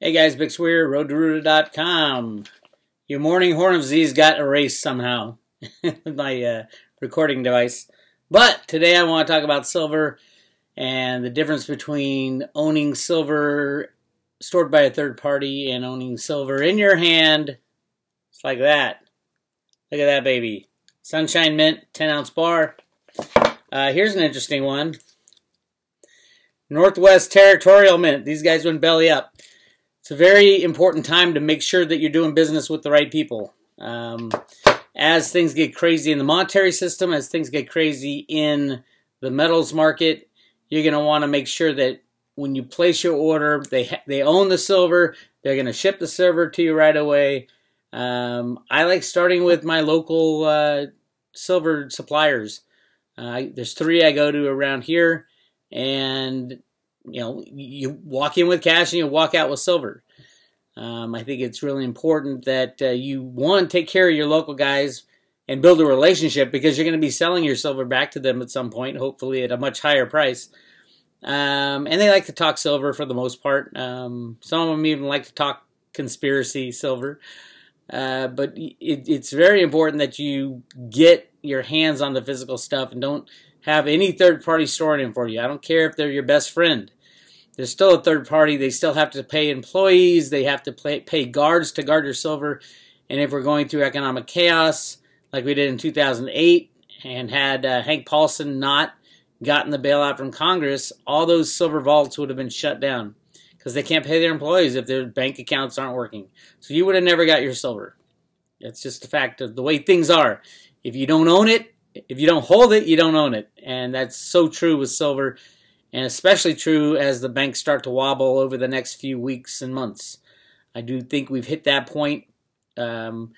Hey guys, Bix Weir, roadtoruta.com. Your morning horn of Z's got erased somehow with my recording device. But today I want to talk about silver and the difference between owning silver stored by a third party and owning silver in your hand. It's like that. Look at that baby. Sunshine Mint, 10-ounce bar. Here's an interesting one. Northwest Territorial Mint. These guys went belly up. It's a very important time to make sure that you're doing business with the right people. As things get crazy in the monetary system, as things get crazy in the metals market, you're going to want to make sure that when you place your order, they own the silver. They're going to ship the silver to you right away. I like starting with my local silver suppliers. There's 3 I go to around here, and you walk in with cash and you walk out with silver. I think it's really important that you, take care of your local guys and build a relationship, because you're going to be selling your silver back to them at some point, hopefully at a much higher price. And they like to talk silver for the most part. Some of them even like to talk conspiracy silver. But it's very important that you get your hands on the physical stuff and don't have any third party storing it for you. I don't care if they're your best friend. There's still a third party. They still have to pay employees. They have to pay guards to guard your silver. And if we're going through economic chaos like we did in 2008 and had Hank Paulson not gotten the bailout from Congress, all those silver vaults would have been shut down because they can't pay their employees if their bank accounts aren't working. So you would have never got your silver. That's just the fact of the way things are. If you don't own it, if you don't hold it, you don't own it. And that's so true with silver, and especially true as the banks start to wobble over the next few weeks and months. I do think we've hit that point. When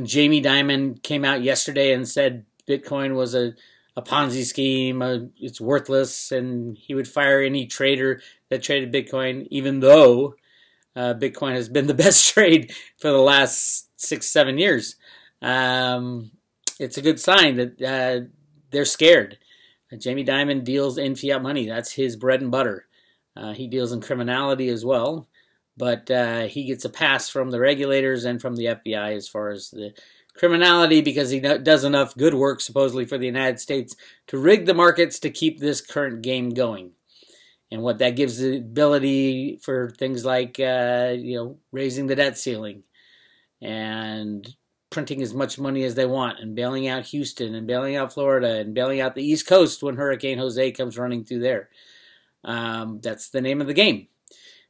Jamie Dimon came out yesterday and said Bitcoin was a Ponzi scheme, it's worthless, and he would fire any trader that traded Bitcoin, even though Bitcoin has been the best trade for the last 6-7 years. It's a good sign that they're scared. Jamie Dimon deals in fiat money. That's his bread and butter. He deals in criminality as well, but he gets a pass from the regulators and from the FBI as far as the criminality, because he does enough good work, supposedly, for the United States to rig the markets to keep this current game going. And what that gives the ability for things like, raising the debt ceiling and printing as much money as they want, and bailing out Houston, and bailing out Florida, and bailing out the East Coast when Hurricane Jose comes running through there. That's the name of the game.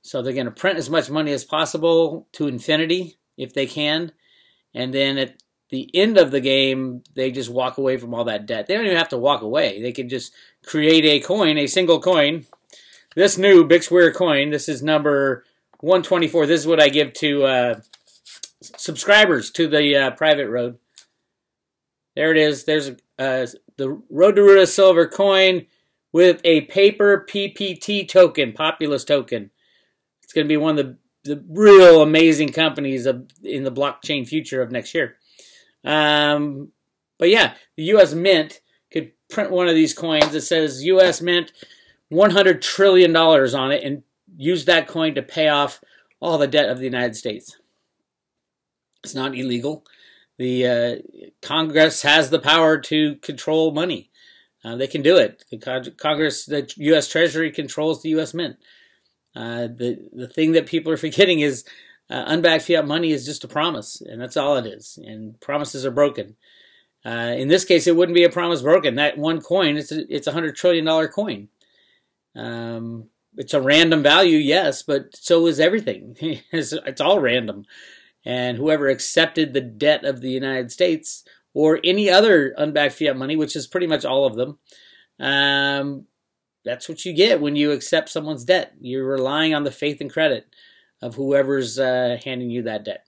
So they're going to print as much money as possible to infinity if they can, and then at the end of the game, they just walk away from all that debt. They don't even have to walk away. They can just create a coin, a single coin. This new Bix Weir coin, this is number 124. This is what I give to subscribers to the private road. There it is. There's the Road to Ruta silver coin with a paper PPT token, Populous token. It's going to be one of the real amazing companies in the blockchain future of next year. But yeah, the U.S. Mint could print one of these coins that says U.S. Mint $100 trillion on it, and use that coin to pay off all the debt of the United States. It's not illegal. The Congress has the power to control money. They can do it. The U.S. Treasury controls the U.S. Mint. The thing that people are forgetting is unbacked fiat money is just a promise, and that's all it is. And promises are broken. In this case, it wouldn't be a promise broken. That one coin, it's a $100 trillion coin. It's a random value, yes, but so is everything. It's all random. And whoever accepted the debt of the United States or any other unbacked fiat money, which is pretty much all of them, that's what you get when you accept someone's debt. You're relying on the faith and credit of whoever's handing you that debt.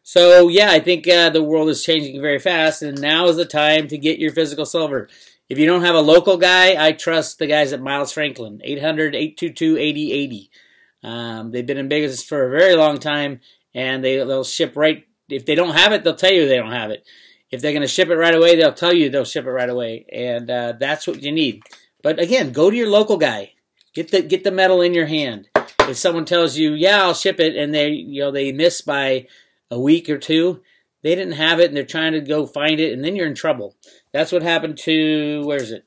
So, yeah, I think the world is changing very fast, and now is the time to get your physical silver. If you don't have a local guy, I trust the guys at Miles Franklin, 800-822-8080. They've been in business for a very long time, and they'll ship right. If they don't have it, they'll tell you they don't have it. If they're going to ship it right away, they'll tell you they'll ship it right away, and that's what you need. But again, go to your local guy. Get the metal in your hand. If someone tells you, yeah, I'll ship it, and they miss by a week or two, they didn't have it, and they're trying to go find it, and then you're in trouble. That's what happened to, where is it?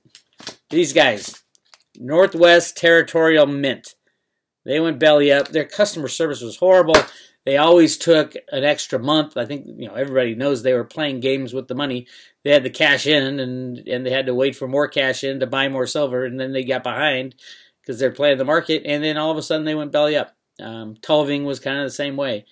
These guys, Northwest Territorial Mint. They went belly up. Their customer service was horrible. They always took an extra month. I think everybody knows they were playing games with the money. They had to cash in, and they had to wait for more cash in to buy more silver, and then they got behind because they're playing the market, and then all of a sudden they went belly up. Tulving was kind of the same way.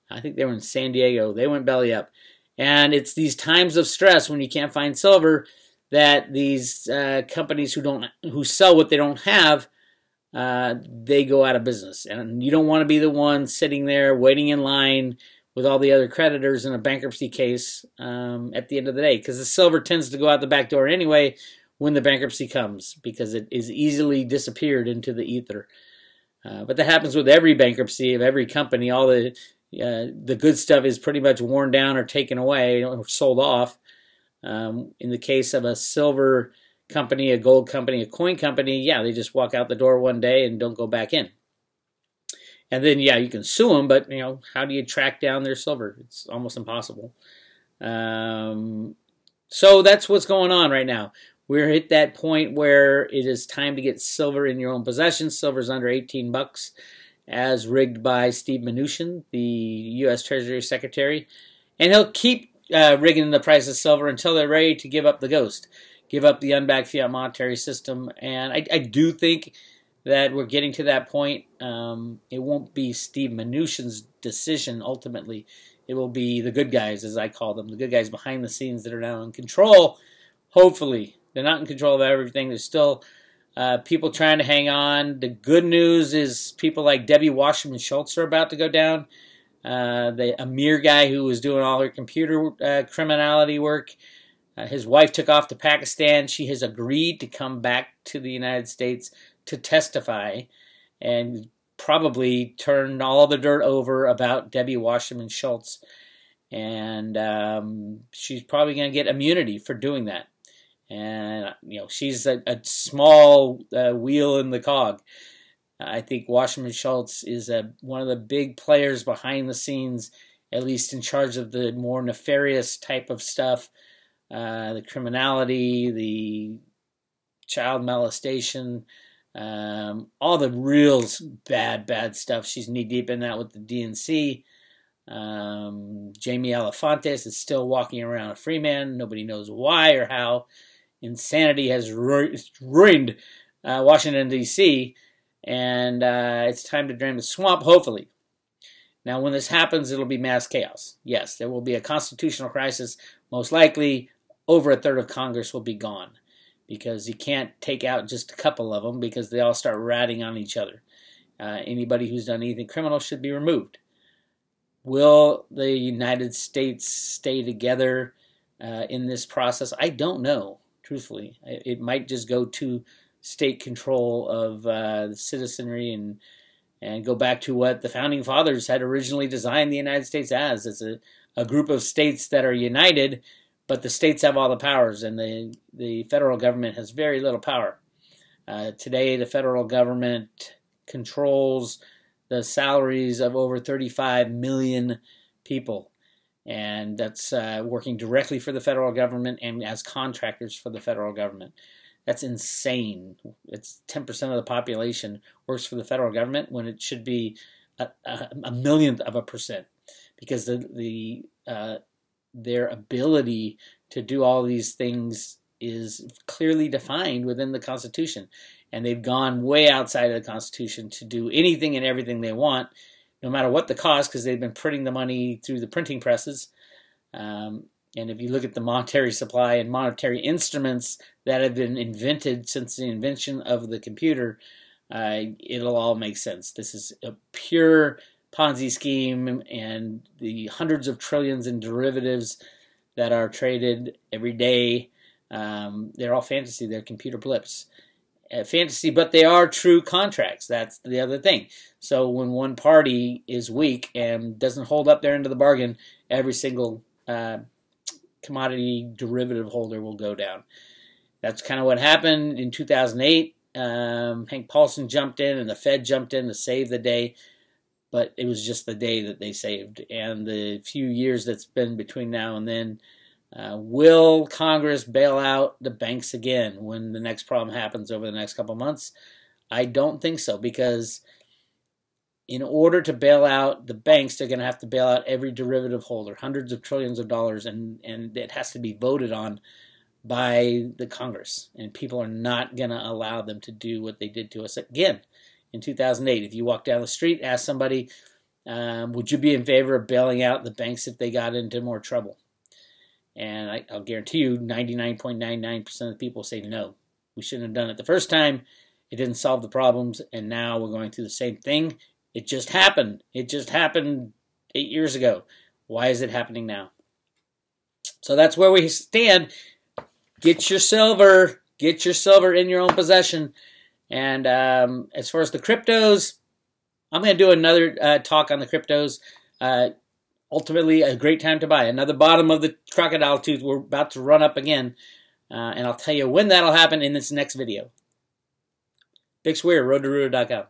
I think they were in San Diego. They went belly up. And it's these times of stress when you can't find silver that these companies who sell what they don't have, they go out of business. And you don't want to be the one sitting there waiting in line with all the other creditors in a bankruptcy case at the end of the day, because the silver tends to go out the back door anyway when the bankruptcy comes, because it is easily disappeared into the ether. But that happens with every bankruptcy of every company. All the good stuff is pretty much worn down or taken away or sold off. In the case of a silver company, a gold company, a coin company, yeah, they just walk out the door one day and don't go back in. And then, yeah, you can sue them, but, how do you track down their silver? It's almost impossible. So that's what's going on right now. We're at that point where it is time to get silver in your own possession. Silver's under 18 bucks, as rigged by Steve Mnuchin, the U.S. Treasury Secretary. And he'll keep rigging the price of silver until they're ready to give up the ghost, give up the unbacked fiat monetary system. And I do think that we're getting to that point. It won't be Steve Mnuchin's decision ultimately. It will be the good guys, as I call them, the good guys behind the scenes that are now in control, hopefully. They're not in control of everything. There's still people trying to hang on. The good news is people like Debbie Wasserman Schultz are about to go down. The Amir guy who was doing all her computer criminality work, his wife took off to Pakistan. She has agreed to come back to the United States to testify and probably turn all the dirt over about Debbie Wasserman Schultz. And she's probably going to get immunity for doing that. And, she's a small wheel in the cog. I think Wasserman Schultz is one of the big players behind the scenes, at least in charge of the more nefarious type of stuff, the criminality, the child molestation, all the real bad stuff. She's knee-deep in that with the DNC. Jamie Elefantes is still walking around a free man. Nobody knows why or how. Insanity has ruined Washington, D.C., and it's time to drain the swamp, hopefully. Now, when this happens, it'll be mass chaos. Yes, there will be a constitutional crisis. Most likely, over a third of Congress will be gone, because you can't take out just a couple of them because they all start ratting on each other. Anybody who's done anything criminal should be removed. Will the United States stay together in this process? I don't know. Truthfully, it might just go to state control of the citizenry and go back to what the founding fathers had originally designed the United States as a group of states that are united, but the states have all the powers, and the federal government has very little power. Today, the federal government controls the salaries of over 35 million people. And that's working directly for the federal government and as contractors for the federal government. That's insane. It's 10% of the population works for the federal government when it should be a millionth of a percent, because their ability to do all these things is clearly defined within the Constitution. And they've gone way outside of the Constitution to do anything and everything they want, no matter what the cost, because they've been printing the money through the printing presses. And if you look at the monetary supply and monetary instruments that have been invented since the invention of the computer, it'll all make sense. This is a pure Ponzi scheme, and the hundreds of trillions in derivatives that are traded every day, they're all fantasy. They're computer blips. Fantasy, but they are true contracts. That's the other thing. So when one party is weak and doesn't hold up their end of the bargain, every single commodity derivative holder will go down. That's kind of what happened in 2008. Hank Paulson jumped in and the Fed jumped in to save the day, but it was just the day that they saved. And the few years that's been between now and then, will Congress bail out the banks again when the next problem happens over the next couple of months? I don't think so, because in order to bail out the banks, they're going to have to bail out every derivative holder, hundreds of trillions of dollars, and it has to be voted on by the Congress. And people are not going to allow them to do what they did to us again in 2008. If you walk down the street, ask somebody, would you be in favor of bailing out the banks if they got into more trouble? And I'll guarantee you 99.99% of the people say no. We shouldn't have done it the first time. It didn't solve the problems, and now we're going through the same thing. It just happened. It just happened 8 years ago. Why is it happening now? So that's where we stand. Get your silver. Get your silver in your own possession. And as far as the cryptos, I'm going to do another talk on the cryptos. Ultimately, a great time to buy. Another bottom of the crocodile tooth. We're about to run up again. And I'll tell you when that'll happen in this next video. Bix Weir, roadtoruler.com.